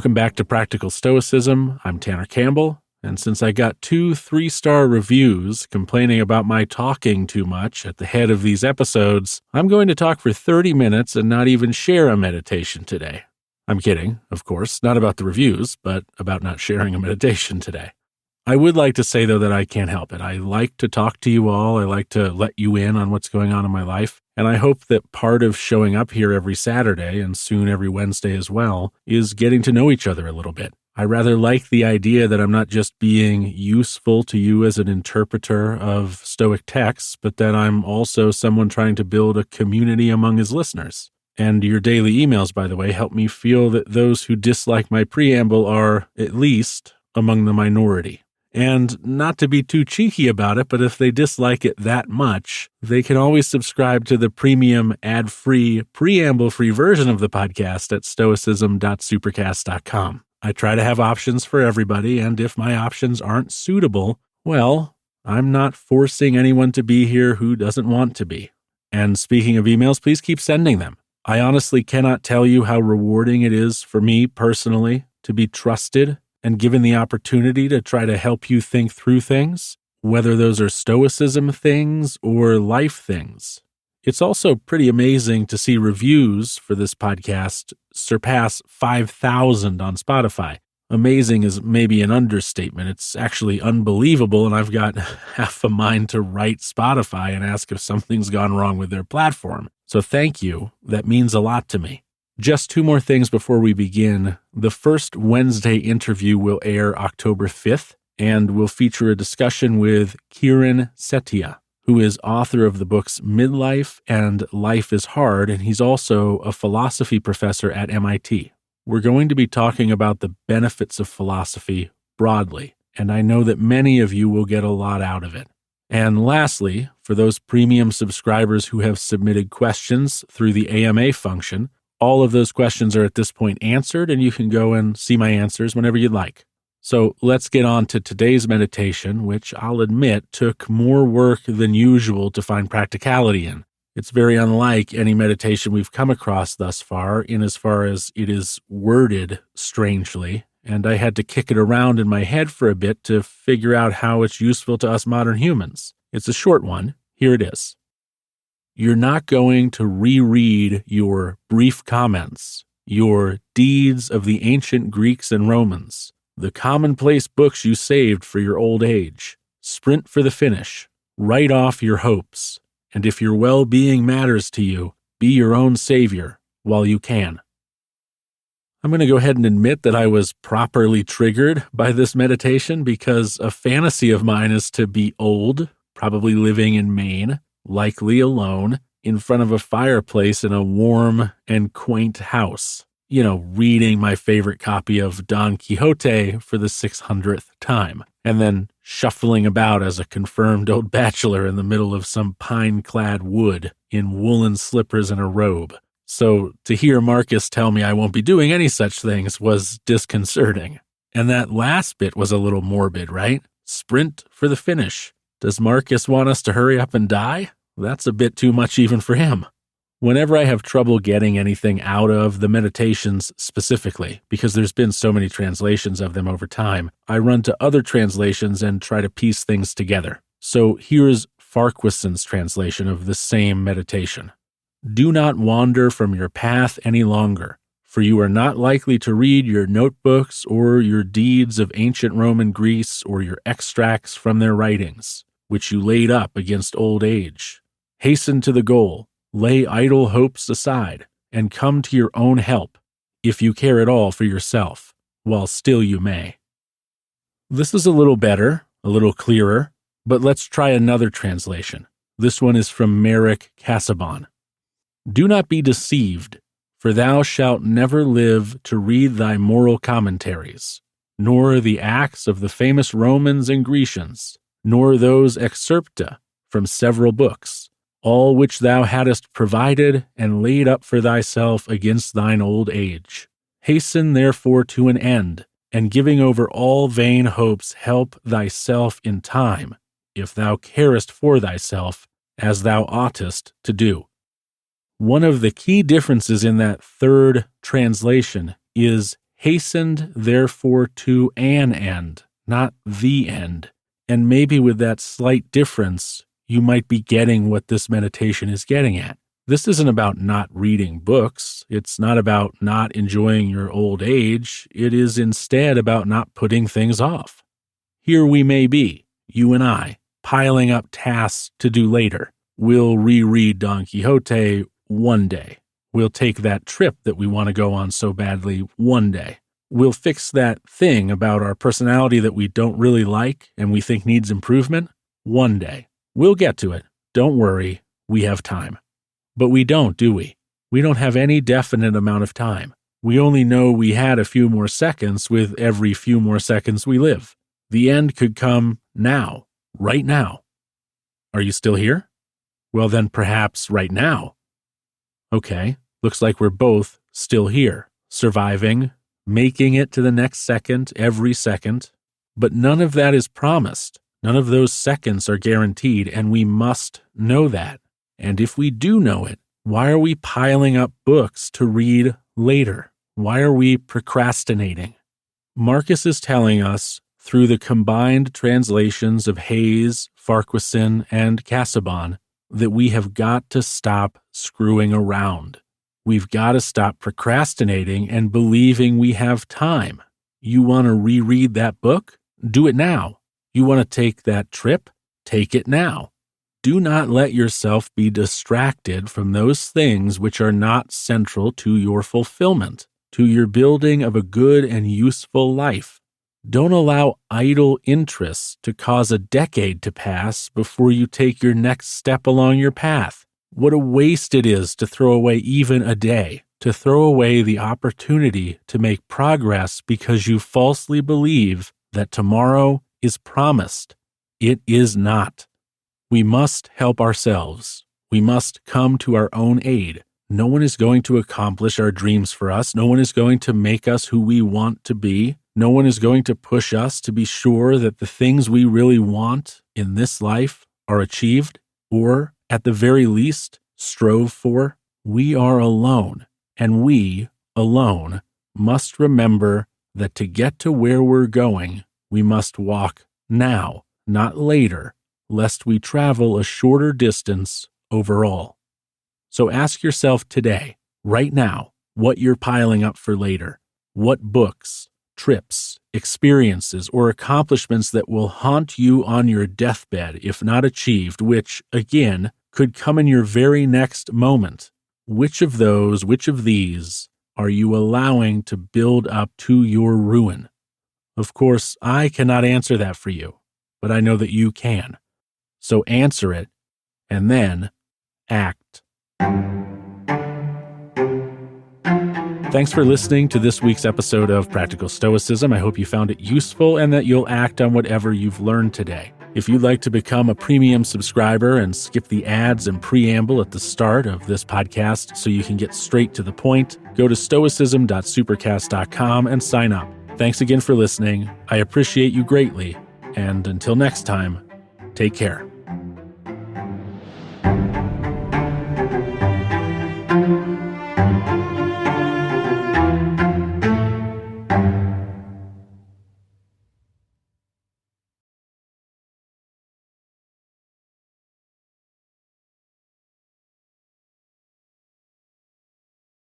Welcome back to Practical Stoicism. I'm Tanner Campbell, and since I got 2 3-star reviews complaining about my talking too much at the head of these episodes, I'm going to talk for 30 minutes and not even share a meditation today. I'm kidding, of course, not about the reviews, but about not sharing a meditation today. I would like to say, though, that I can't help it. I like to talk to you all. I like to let you in on what's going on in my life. And I hope that part of showing up here every Saturday, and soon every Wednesday as well, is getting to know each other a little bit. I rather like the idea that I'm not just being useful to you as an interpreter of Stoic texts, but that I'm also someone trying to build a community among his listeners. And your daily emails, by the way, help me feel that those who dislike my preamble are, at least, among the minority. And not to be too cheeky about it, but if they dislike it that much, they can always subscribe to the premium ad-free, preamble-free version of the podcast at stoicism.supercast.com. I try to have options for everybody, and if my options aren't suitable, well, I'm not forcing anyone to be here who doesn't want to be. And speaking of emails, please keep sending them. I honestly cannot tell you how rewarding it is for me personally to be trusted and given the opportunity to try to help you think through things, whether those are Stoicism things or life things. It's also pretty amazing to see reviews for this podcast surpass 5,000 on Spotify. Amazing is maybe an understatement. It's actually unbelievable, and I've got half a mind to write Spotify and ask if something's gone wrong with their platform. So thank you. That means a lot to me. Just 2 more things before we begin. The first Wednesday interview will air October 5th and will feature a discussion with Kiran Setia, who is author of the books Midlife and Life is Hard, and he's also a philosophy professor at MIT. We're going to be talking about the benefits of philosophy broadly, and I know that many of you will get a lot out of it. And lastly, for those premium subscribers who have submitted questions through the AMA function, all of those questions are at this point answered, and you can go and see my answers whenever you'd like. So let's get on to today's meditation, which I'll admit took more work than usual to find practicality in. It's very unlike any meditation we've come across thus far, in as far as it is worded strangely, and I had to kick it around in my head for a bit to figure out how it's useful to us modern humans. It's a short one. Here it is. You're not going to reread your brief comments, your deeds of the ancient Greeks and Romans, the commonplace books you saved for your old age. Sprint for the finish. Write off your hopes. And if your well-being matters to you, be your own savior while you can. I'm going to go ahead and admit that I was properly triggered by this meditation because a fantasy of mine is to be old, probably living in Maine, likely alone, in front of a fireplace in a warm and quaint house. Reading my favorite copy of Don Quixote for the 600th time, and then shuffling about as a confirmed old bachelor in the middle of some pine-clad wood in woolen slippers and a robe. So to hear Marcus tell me I won't be doing any such things was disconcerting. And that last bit was a little morbid, right? Sprint for the finish. Does Marcus want us to hurry up and die? That's a bit too much even for him. Whenever I have trouble getting anything out of the meditations specifically, because there's been so many translations of them over time, I run to other translations and try to piece things together. So here's Farquharson's translation of the same meditation. Do not wander from your path any longer, for you are not likely to read your notebooks or your deeds of ancient Roman Greece or your extracts from their writings, which you laid up against old age. Hasten to the goal, lay idle hopes aside, and come to your own help, if you care at all for yourself, while still you may. This is a little better, a little clearer, but let's try another translation. This one is from Merrick Casaubon. Do not be deceived, for thou shalt never live to read thy moral commentaries, nor the acts of the famous Romans and Grecians, nor those excerpta from several books, all which thou hadst provided and laid up for thyself against thine old age. Hasten therefore to an end, and giving over all vain hopes help thyself in time, if thou carest for thyself, as thou oughtest to do. One of the key differences in that third translation is Hastened, therefore, to an end, not the end. And maybe with that slight difference, you might be getting what this meditation is getting at. This isn't about not reading books. It's not about not enjoying your old age. It is instead about not putting things off. Here we may be, you and I, piling up tasks to do later. We'll reread Don Quixote one day. We'll take that trip that we want to go on so badly one day. We'll fix that thing about our personality that we don't really like and we think needs improvement one day. We'll get to it. Don't worry, we have time. But we don't, do we? We don't have any definite amount of time. We only know we had a few more seconds with every few more seconds we live. The end could come now, right now. Are you still here? Well, then perhaps right now. Okay, looks like we're both still here, surviving, making it to the next second every second. But none of that is promised. None of those seconds are guaranteed, and we must know that. And if we do know it, why are we piling up books to read later? Why are we procrastinating? Marcus is telling us, through the combined translations of Hayes, Farquharson, and Casaubon, that we have got to stop screwing around. We've got to stop procrastinating and believing we have time. You want to reread that book? Do it now. You want to take that trip? Take it now. Do not let yourself be distracted from those things which are not central to your fulfillment, to your building of a good and useful life. Don't allow idle interests to cause a decade to pass before you take your next step along your path. What a waste it is to throw away even a day, to throw away the opportunity to make progress because you falsely believe that tomorrow is promised. It is not. We must help ourselves. We must come to our own aid. No one is going to accomplish our dreams for us. No one is going to make us who we want to be. No one is going to push us to be sure that the things we really want in this life are achieved, or, at the very least, strove for. We are alone, and we, alone, must remember that to get to where we're going, we must walk now, not later, lest we travel a shorter distance overall. So ask yourself today, right now, what you're piling up for later. What books, trips, experiences, or accomplishments that will haunt you on your deathbed if not achieved, which, again, could come in your very next moment. Which of these are you allowing to build up to your ruin? Of course, I cannot answer that for you, but I know that you can. So answer it, and then act. Thanks for listening to this week's episode of Practical Stoicism. I hope you found it useful and that you'll act on whatever you've learned today. If you'd like to become a premium subscriber and skip the ads and preamble at the start of this podcast so you can get straight to the point, go to stoicism.supercast.com and sign up. Thanks again for listening. I appreciate you greatly. And until next time, take care.